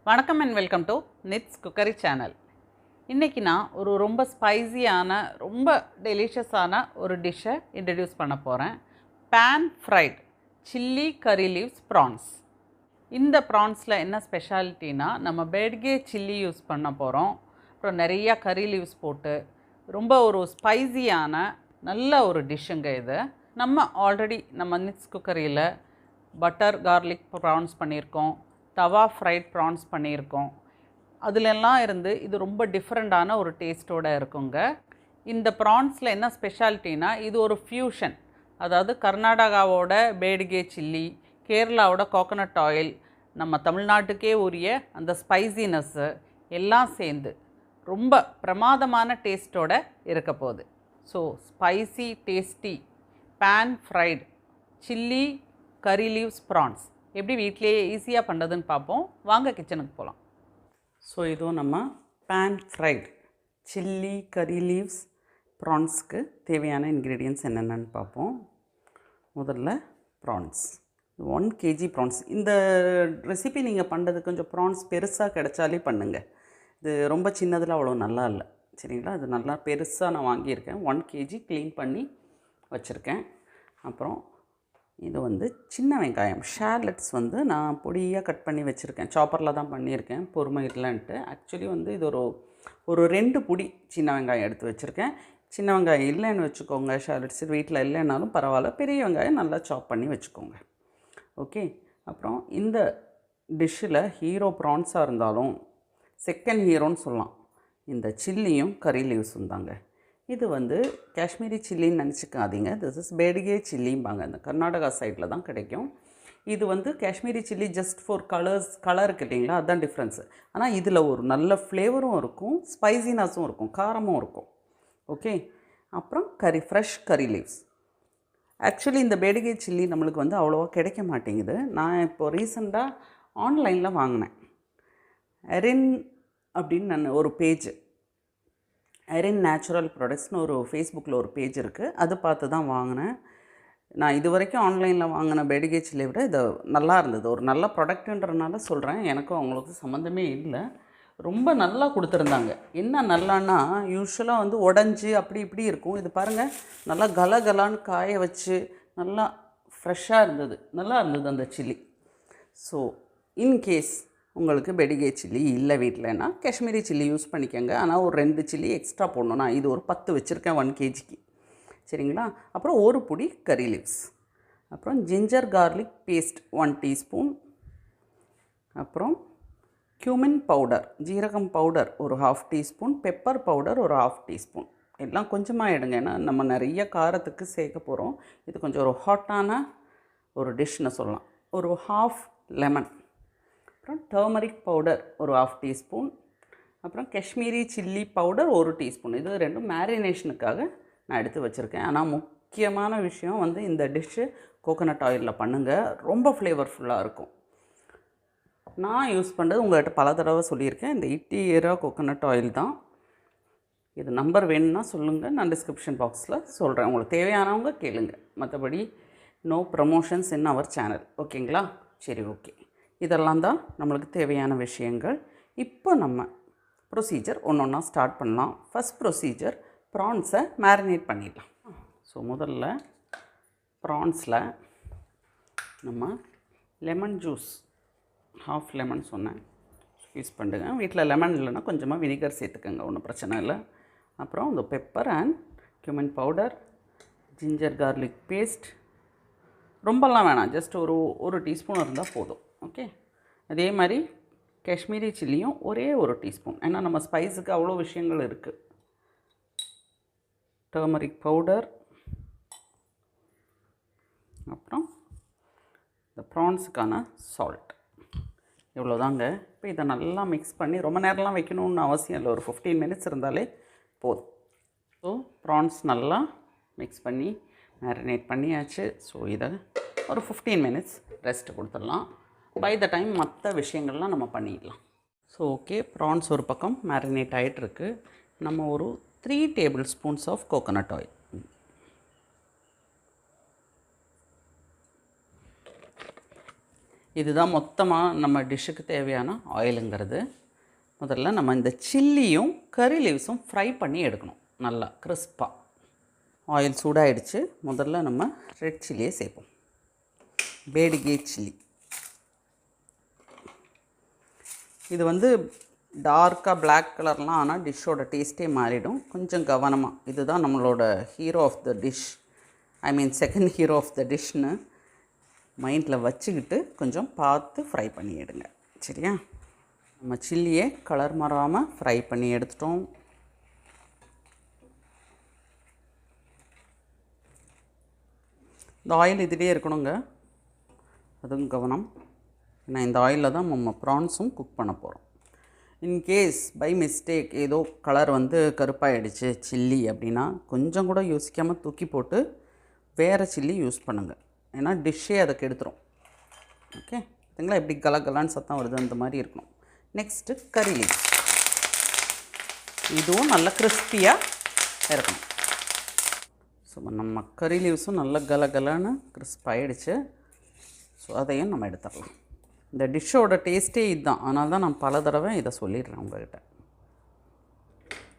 வணக்கம் and welcome to nits cookery channel. இன்றைக்கி நான் ரொம்ப ஸ்பைசியான ரொம்ப டெலிஷியஸான ஒரு டிஷ்ஷை இன்ட்ரடியூஸ் பண்ண போகிறேன். Pan fried chilli curry leaves prawns. இந்த ப்ரான்ஸில் என்ன ஸ்பெஷாலிட்டினா, நம்ம பெட்கே சில்லி யூஸ் பண்ண போகிறோம். அப்புறம் நிறையா கறி லீவ்ஸ் போட்டு ரொம்ப ஒரு ஸ்பைசியான நல்ல ஒரு டிஷ்ஷுங்க இது. நம்ம ஆல்ரெடி நம்ம நிட்ஸ் குக்கரியில் பட்டர் கார்லிக் ப்ரான்ஸ் பண்ணியிருக்கோம், தவா ஃப்ரைட் ப்ரான்ஸ் பண்ணியிருக்கோம். அதிலெல்லாம் இருந்து இது ரொம்ப டிஃப்ரெண்ட்டான ஒரு டேஸ்ட்டோடு இருக்குங்க. இந்த ப்ரான்ஸில் என்ன ஸ்பெஷாலிட்டினா, இது ஒரு ஃப்யூஷன். அதாவது கர்நாடகாவோட பேடிகே சில்லி, கேரளாவோட கோகனட் ஆயில், நம்ம தமிழ்நாட்டுக்கே உரிய அந்த ஸ்பைசினஸ்ஸு எல்லாம் சேர்ந்து ரொம்ப பிரமாதமான டேஸ்ட்டோடு இருக்க போகுது. So spicy tasty pan fried chilli curry leaves prawns எப்படி வீட்டிலேயே ஈஸியாக பண்ணுறதுன்னு பார்ப்போம். வாங்க கிச்சனுக்கு போகலாம். ஸோ இதுவும் நம்ம pan fried chilli curry leaves ப்ரான்ஸ்க்கு தேவையான இன்க்ரீடியன்ட்ஸ் என்னென்னு பார்ப்போம். முதல்ல ப்ரான்ஸ் 1 kg ப்ரான்ஸ். இந்த ரெசிபி நீங்கள் பண்ணுறது கொஞ்சம் ப்ரான்ஸ் பெருசாக கிடைச்சாலே பண்ணுங்கள். இது ரொம்ப சின்னதில் அவ்வளோ நல்லா இல்லை, சரிங்களா? அது நல்லா பெருசாக நான் வாங்கியிருக்கேன். 1 kg க்ளீன் பண்ணி வச்சுருக்கேன். அப்புறம் இது சின்ன வெங்காயம் ஷேர்லெட்ஸ் நான் பொடியாக கட் பண்ணி வச்சுருக்கேன். சாப்பரில் தான் பண்ணியிருக்கேன், பொறுமை இல்லைன்ட்டு. ஆக்சுவலி இது ஒரு 2 பொடி சின்ன வெங்காயம் எடுத்து வச்சுருக்கேன். சின்ன வெங்காயம் இல்லைன்னு வச்சுக்கோங்க, ஷேர்லெட்ஸ் வீட்டில் இல்லைன்னாலும் பரவாயில்ல, பெரிய வெங்காயம் நல்லா சாப் பண்ணி வச்சுக்கோங்க. ஓகே. அப்புறம் இந்த டிஷ்ஷில் ஹீரோ ப்ரான்ஸாக இருந்தாலும் செகண்ட் ஹீரோன்னு சொல்லலாம் இந்த சில்லியும் கறி லீவ்ஸும் தாங்க. இது காஷ்மீரி சில்லின்னு நினச்சிக்காதீங்க. திஸ் இஸ் பேடிகே சில்லிம்பாங்க. இந்த கர்நாடகா சைடில் தான் கிடைக்கும். இது காஷ்மீரி சில்லி ஜஸ்ட் ஃபார் கலருக்கு இல்லைங்களா, அதுதான் டிஃப்ரென்ஸு. ஆனால் இதில் ஒரு நல்ல ஃப்ளேவரும் இருக்கும், ஸ்பைசினஸும் இருக்கும், காரமும் இருக்கும். ஓகே. அப்புறம் ஃப்ரெஷ் கறி லீவ்ஸ். ஆக்சுவலி இந்த பேடிகே சில்லி நம்மளுக்கு அவ்வளோவா கிடைக்க மாட்டேங்குது. நான் இப்போது ரீசெண்டாக ஆன்லைனில் வாங்கினேன். எரின் அப்படின்னு நான் ஒரு பேஜ், எரின் நேச்சுரல் ப்ராடக்ட்ஸ்னு ஒரு ஃபேஸ்புக்கில் ஒரு பேஜ் இருக்குது, அது பார்த்து தான் வாங்கினேன். நான் இது வரைக்கும் ஆன்லைனில் வாங்கின பேடிகே சில்லியை விட இது நல்லா இருந்தது. ஒரு நல்ல ப்ராடக்ட்டுன்றனால சொல்கிறேன், எனக்கும் அவங்களுக்கு சம்மந்தமே இல்லை. ரொம்ப நல்லா கொடுத்துருந்தாங்க. என்ன நல்லான்னா, யூஸ்வலாக உடஞ்சி அப்படி இப்படி இருக்கும். இது பாருங்கள், நல்லா கலகலான்னு காய வச்சு நல்லா ஃப்ரெஷ்ஷாக இருந்தது, நல்லா இருந்தது அந்த சில்லி. ஸோ இன்கேஸ் உங்களுக்கு பெடிகே சில்லி இல்லை வீட்டிலனா காஷ்மீரி சில்லி யூஸ் பண்ணிக்கோங்க. ஆனால் ஒரு 2 சில்லி எக்ஸ்ட்ரா போடணும். நான் இது ஒரு 10 வச்சுருக்கேன் 1 kgக்கு, சரிங்களா? அப்புறம் ஒரு பொடி கறி லீவ்ஸ், அப்புறம் ஜிஞ்சர் கார்லிக் பேஸ்ட் 1 டீஸ்பூன், அப்புறம் க்யூமின் பவுடர் ஜீரகம் பவுடர் ஒரு 1/2 டீஸ்பூன், பெப்பர் பவுடர் ஒரு 1/2 டீஸ்பூன். எல்லாம் கொஞ்சமாக எடுங்க, ஏன்னா நம்ம நிறைய காரத்துக்கு சேர்க்க போகிறோம். இது கொஞ்சம் ஒரு ஹாட்டான ஒரு டிஷ்னு சொல்லலாம். ஒரு 1/2 லெமன், அப்புறம் டர்மரிக் பவுடர் ஒரு 1/2 டீஸ்பூன், அப்புறம் காஷ்மீரி சில்லி பவுடர் 1 டீஸ்பூன். இது ரெண்டும் மேரினேஷனுக்காக நான் எடுத்து வச்சுருக்கேன். ஆனால் முக்கியமான விஷயம் இந்த டிஷ்ஷு கோகோனட் ஆயிலில் பண்ணுங்கள், ரொம்ப ஃப்ளேவர்ஃபுல்லாக இருக்கும். நான் யூஸ் பண்ணுறது உங்கள்கிட்ட பல தடவை சொல்லியிருக்கேன், இந்த 80 இயரா கோகோனட் ஆயில் தான். இது நம்பர் வேணும்னா சொல்லுங்கள், நான் டிஸ்கிரிப்ஷன் பாக்ஸில் சொல்கிறேன். உங்களுக்கு தேவையானவங்க கேளுங்க. மற்றபடி no promotions in our channel. ஓகேங்களா? சரி, ஓகே. இதெல்லாம் தான் நம்மளுக்கு தேவையான விஷயங்கள். இப்போ நம்ம ப்ரொசீஜர் ஒன்றா ஸ்டார்ட் பண்ணலாம். ஃபஸ்ட் ப்ரொசீஜர், ப்ரான்ஸை மேரினேட் பண்ணிடலாம். ஸோ முதல்ல ப்ரான்ஸில் நம்ம லெமன் ஜூஸ் 1/2 லெமன் சொன்னேன், யூஸ் பண்ணுங்க. வீட்டில் லெமன் இல்லைன்னா கொஞ்சமாக வினிகர் சேர்த்துக்கோங்க, ஒன்றும் பிரச்சனை இல்லை. அப்புறம் இந்த pepper and cumin powder, ginger garlic paste, ரொம்பலாம் வேணாம், ஜஸ்ட் ஒரு டீஸ்பூன் இருந்தால் போதும். ஓகே. அதே மாதிரி காஷ்மீரி சில்லியும் ஒரே 1 டீஸ்பூன், ஏன்னா நம்ம ஸ்பைஸுக்கு அவ்வளோ விஷயங்கள் இருக்குது. டர்மரிக் பவுடர், அப்புறம் இந்த ப்ரான்ஸுக்கான சால்ட், இவ்வளோதாங்க. இப்போ இதை நல்லா மிக்ஸ் பண்ணி ரொம்ப நேரம்லாம் வைக்கணும்னு அவசியம் இல்லை, ஒரு 15 மினிட்ஸ் இருந்தாலே போதும். ஸோ ப்ரான்ஸ் நல்லா மிக்ஸ் பண்ணி மேரினேட் பண்ணியாச்சு. ஸோ இதை ஒரு 15 மினிட்ஸ் ரெஸ்ட் கொடுத்துடலாம். பை த டைம் மற்ற விஷயங்கள்லாம் நம்ம பண்ணிடலாம். ஸோ ஓகே, ப்ரான்ஸ் ஒரு பக்கம் மேரினேட் ஆகிட்டுருக்கு. நம்ம ஒரு 3 tablespoons of coconut oil, இதுதான் மொத்தமாக நம்ம டிஷ்ஷுக்கு தேவையான ஆயிலுங்கிறது. முதல்ல நம்ம இந்த சில்லியும் கறி லீவ்ஸும் ஃப்ரை பண்ணி எடுக்கணும் நல்லா கிறிஸ்பாக. ஆயில் சூடாகிடுச்சு. முதல்ல நம்ம ரெட் சில்லியை சேர்ப்போம். பேடிகே சில்லி. இது வந்து டார்க்காக பிளாக் கலர்லாம் ஆனால் டிஷ்ஷோட டேஸ்ட்டே மாறிடும். கொஞ்சம் கவனமாக. இதுதான் நம்மளோட hero of the dish, I mean second hero of the டிஷ்னு மைண்டில் வச்சுக்கிட்டு கொஞ்சம் பார்த்து ஃப்ரை பண்ணி எடுங்க. சரியா? நம்ம சில்லியை கலர் மாறாமல் ஃப்ரை பண்ணி எடுத்துட்டோம். இந்த ஆயில் இதுலேயே இருக்கணுங்க, அதுவும் கவனம். ஏன்னா இந்த ஆயிலில் தான் நம்ம ப்ரான்ஸும் குக் பண்ண போகிறோம். இன்கேஸ் பை மிஸ்டேக் ஏதோ கலர் வந்து கருப்பாயிடுச்சு சில்லி அப்படின்னா கொஞ்சம் கூட யோசிக்காமல் தூக்கி போட்டு வேறு சில்லி யூஸ் பண்ணுங்கள். ஏன்னா டிஷ்ஷே அதை கெடுத்துரும். ஓகே, சரிங்களா? எப்படி கலகலான்னு சத்தம் வருது அந்த மாதிரி இருக்கணும். நெக்ஸ்ட்டு கறி லீவ்ஸ். இதுவும் நல்லா கிறிஸ்பியாக இருக்கணும். ஸோ நம்ம கறி லீவ்ஸும் நல்லா கலகலான்னு கிறிஸ்பாயிடுச்சு. ஸோ அதையும் நம்ம எடுத்துடலாம். இந்த டிஷ்ஷோட டேஸ்ட்டே இதுதான். அதனால தான் நான் பல தடவை இதை சொல்லிடுறேன் உங்கள்கிட்ட.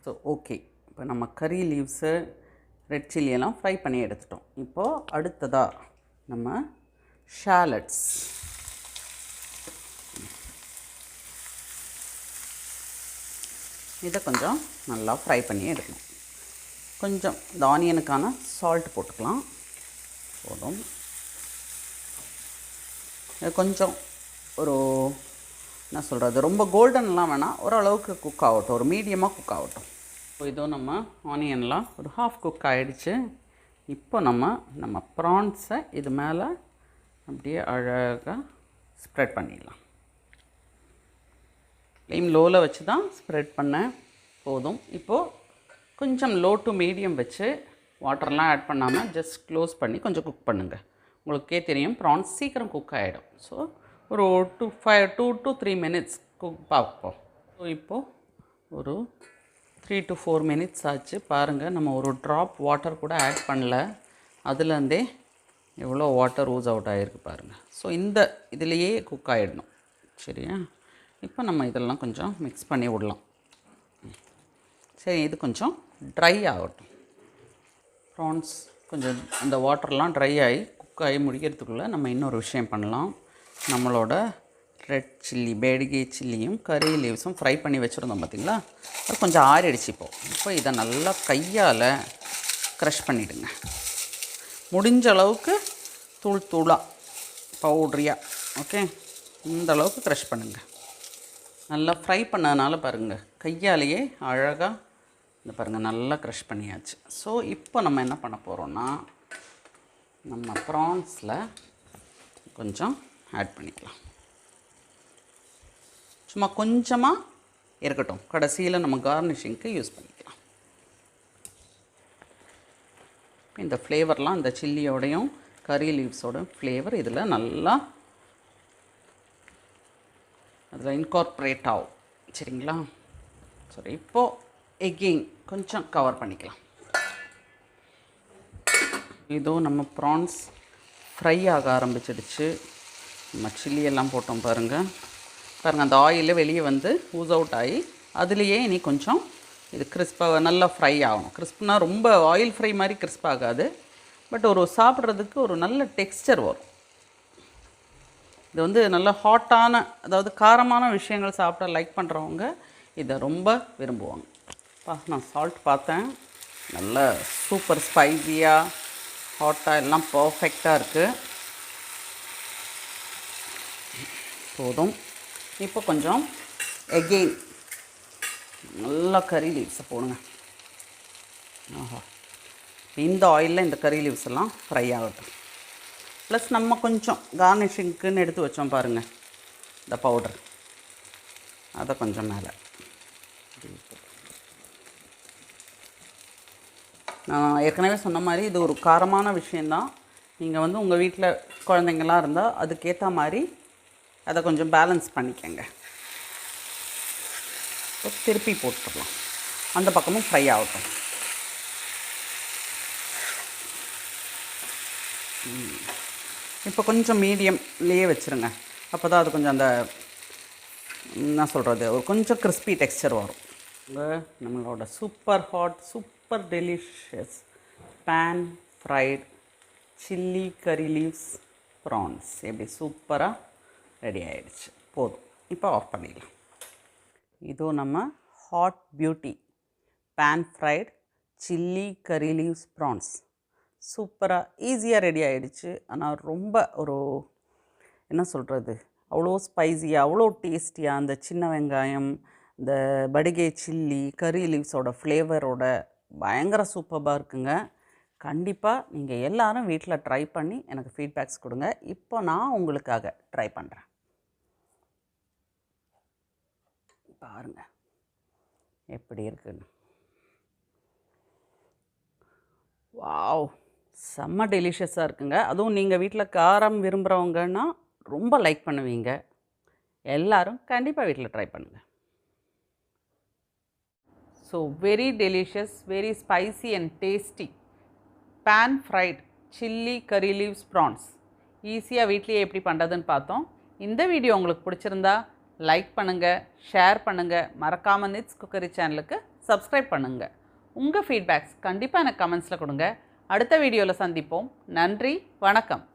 ஸோ ஓகே, இப்போ நம்ம கறி லீவ்ஸு ரெட் சில்லியெல்லாம் ஃப்ரை பண்ணி எடுத்துட்டோம். இப்போது அடுத்ததாக நம்ம ஷாலட்ஸ். இதை கொஞ்சம் நல்லா ஃப்ரை பண்ணி எடுக்கணும். கொஞ்சம் இந்த ஆனியனுக்கான சால்ட் போட்டுக்கலாம். போதும். கொஞ்சம் ஒரு என்ன சொல்கிறது, ரொம்ப கோல்டன்லாம் வேணாம், ஓரளவுக்கு குக் ஆகட்டும், ஒரு மீடியமாக குக் ஆகட்டும். இப்போ இதோ நம்ம ஆனியன்லாம் ஒரு ஹாஃப் குக் ஆகிடுச்சு. இப்போ நம்ம ப்ரான்ஸை இது மேலே அப்படியே அழகாக ஸ்ப்ரெட் பண்ணிடலாம். ஃப்ளேம் லோவில் வச்சு தான் ஸ்ப்ரெட் பண்ணேன். போதும். இப்போது கொஞ்சம் லோ டு மீடியம் வச்சு வாட்டர்லாம் ஆட் பண்ணாமல் ஜஸ்ட் க்ளோஸ் பண்ணி கொஞ்சம் குக் பண்ணுங்கள். உங்களுக்கே தெரியும் ப்ரான்ஸ் சீக்கிரம் குக் ஆகிடும். ஸோ ஒரு 2 to 3 minutes குக் பார்ப்போம். ஸோ இப்போது ஒரு 3 to 4 minutes ஆச்சு. பாருங்கள், நம்ம ஒரு ட்ராப் வாட்டர் கூட ஆட் பண்ணல. அதுலேருந்தே எவ்வளோ வாட்டர் ஊஸ் அவுட் ஆகிருக்கு பாருங்கள். ஸோ இந்த இதுலேயே குக் ஆகிடணும். சரியா? இப்போ நம்ம இதெல்லாம் கொஞ்சம் மிக்ஸ் பண்ணி விடலாம். சரி, இது கொஞ்சம் ட்ரை ஆகட்டும். ப்ரான்ஸ் கொஞ்சம் அந்த வாட்டர்லாம் ட்ரை ஆகி குக் ஆகி முடிக்கிறதுக்குள்ளே நம்ம இன்னொரு விஷயம் பண்ணலாம். நம்மளோட ரெட் சில்லி, பேடிகே சில்லியும் கறி லீவ்ஸும் ஃப்ரை பண்ணி வச்சுருந்தோம் பார்த்திங்களா, அது கொஞ்சம் ஆறிடுச்சு. இப்போ இதை நல்லா கையால் க்ரஷ் பண்ணிவிடுங்க. முடிஞ்ச அளவுக்கு தூள் தூளாக பவுட்ரியாக. ஓகே, இந்த அளவுக்கு க்ரஷ் பண்ணுங்கள். நல்லா ஃப்ரை பண்ணதுனால பாருங்கள் கையாலேயே அழகாக இந்த பாருங்கள் நல்லா க்ரஷ் பண்ணியாச்சு. ஸோ இப்போ நம்ம என்ன பண்ண போகிறோன்னா நம்ம ப்ரான்ஸில் கொஞ்சம் ஆட் பண்ணிக்கலாம். சும்மா கொஞ்சமாக இருக்கட்டும், கடைசியில் நம்ம கார்னிஷிங்க்கு யூஸ் பண்ணிக்கலாம். இந்த ஃப்ளேவர்லாம் இந்த சில்லியோடையும் கறி லீவ்ஸோட ஃப்ளேவர் இதில் நல்லா அதில் இன்கார்ப்ரேட் ஆகும். சரிங்களா? சரி, இப்போது எகெயின் கொஞ்சம் கவர் பண்ணிக்கலாம். இதோ நம்ம ப்ரான்ஸ் ஃப்ரை ஆக ஆரம்பிச்சிடுச்சு. நம்ம சில்லியெல்லாம் போட்டோம் பாருங்கள். அந்த ஆயிலே வெளியே வந்து ஊஸ் அவுட் ஆகி அதுலேயே இனி கொஞ்சம் இது கிறிஸ்பாக நல்லா ஃப்ரை ஆகணும். கிறிஸ்ப்னால் ரொம்ப ஆயில் ஃப்ரை மாதிரி கிறிஸ்ப் ஆகாது, பட் ஒரு சாப்பிட்றதுக்கு ஒரு நல்ல டெக்ஸ்சர் வரும். இது வந்து நல்ல ஹாட்டான, அதாவது காரமான விஷயங்கள் சாப்பிட லைக் பண்ணுறவங்க இதை ரொம்ப விரும்புவாங்க. நான் சால்ட் பார்த்தேன், நல்ல சூப்பர் ஸ்பைஸியாக ஹாட்டாக எல்லாம் பர்ஃபெக்டாக இருக்குது. போதும். இப்போ கொஞ்சம் எகெயின் நல்லா கறி லீவ்ஸை போடுங்க. ஆஹா, இந்த ஆயிலில் இந்த கறி லீவ்ஸ் எல்லாம் ஃப்ரை ஆகட்டும். ப்ளஸ் நம்ம கொஞ்சம் கார்னிஷிங்க்குன்னு எடுத்து வச்சோம் பாருங்கள் இந்த பவுடர், அதை கொஞ்சம் மேலே. நான் ஏற்கனவே சொன்ன மாதிரி இது ஒரு காரமான விஷயந்தான். நீங்கள் வந்து உங்கள் வீட்டில் குழந்தைங்கள்லாம் இருந்தால் அதுக்கேற்ற மாதிரி அதை கொஞ்சம் பேலன்ஸ் பண்ணிக்கங்க. திருப்பி போட்டுடலாம், அந்த பக்கமும் ஃப்ரை ஆகட்டும். இப்போ கொஞ்சம் மீடியம்லேயே வச்சுருங்க. அப்போ தான் அது கொஞ்சம் அந்த என்ன சொல்கிறது ஒரு கொஞ்சம் கிறிஸ்பி டெக்ஸ்சர் வரும். நம்மளோட super hot super delicious pan fried chilli curry leaves prawns எப்படி சூப்பராக ரெடி ஆகிடுச்சு. போதும், இப்போ ஆஃப் பண்ணிடலாம். இதுவும் நம்ம hot beauty pan fried chilli curry leaves prawns சூப்பராக ஈஸியாக ரெடி ஆகிடுச்சு. ஆனால் ரொம்ப ஒரு என்ன சொல்கிறது அவ்வளோ ஸ்பைஸியாக அவ்வளோ டேஸ்டியாக அந்த சின்ன வெங்காயம் இந்த படிகை சில்லி கறி லீவ்ஸோட ஃப்ளேவரோட பயங்கர சூப்பராக இருக்குங்க. கண்டிப்பாக நீங்கள் எல்லோரும் வீட்டில் ட்ரை பண்ணி எனக்கு ஃபீட்பேக்ஸ் கொடுங்க. இப்போ நான் உங்களுக்காக ட்ரை பண்ணுறேன். பாருங்கள் எப்படி இருக்குன்னு. வாவ், செம்ம டெலிஷியஸாக இருக்குங்க. அதுவும் நீங்கள் வீட்டில் காரம் விரும்புகிறவங்கன்னா ரொம்ப லைக் பண்ணுவீங்க. எல்லோரும் கண்டிப்பாக வீட்டில் ட்ரை பண்ணுங்கள். So very delicious, very spicy and tasty pan fried chilli curry leaves prawns ஈஸியாக வீட்லேயே எப்படி பண்ணுறதுன்னு பார்த்தோம். இந்த வீடியோ உங்களுக்கு பிடிச்சிருந்தா லைக் பண்ணுங்கள், ஷேர் பண்ணுங்கள், மறக்காமல் நிட்ஸ் குக்கரி சேனலுக்கு சப்ஸ்கிரைப் பண்ணுங்கள். உங்கள் ஃபீட்பேக்ஸ் கண்டிப்பாக எனக்கு கமெண்ட்ஸில் கொடுங்க. அடுத்த வீடியோவில் சந்திப்போம். நன்றி, வணக்கம்.